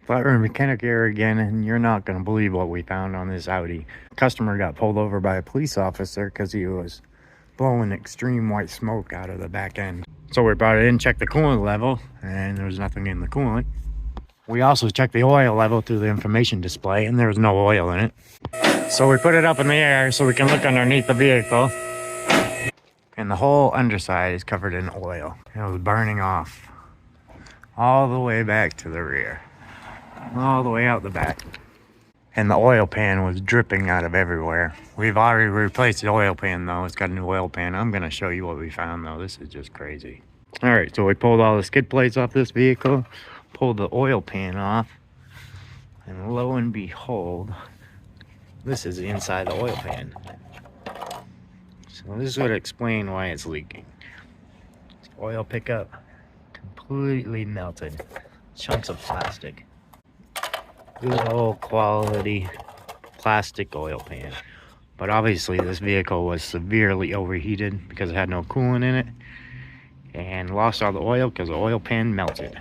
Flat mechanic here again, and you're not going to believe what we found on this Audi. Customer got pulled over by a police officer because he was blowing extreme white smoke out of the back end. So we brought it in, checked the coolant level, and there was nothing in the coolant. We also checked the oil level through the information display, and there was no oil in it. So we put it up in the air so we can look underneath the vehicle. And the whole underside is covered in oil. It was burning off all the way back to the rear, all the way out the back. And the oil pan was dripping out of everywhere. We've already replaced the oil pan though. It's got a new oil pan. I'm gonna show you what we found though. This is just crazy. All right, so we pulled all the skid plates off this vehicle, pulled the oil pan off, and lo and behold, this is the inside of the oil pan. So this would explain why it's leaking. Oil pickup completely melted. Chunks of plastic. Good old quality plastic oil pan. But obviously this vehicle was severely overheated because it had no coolant in it, and lost all the oil because the oil pan melted.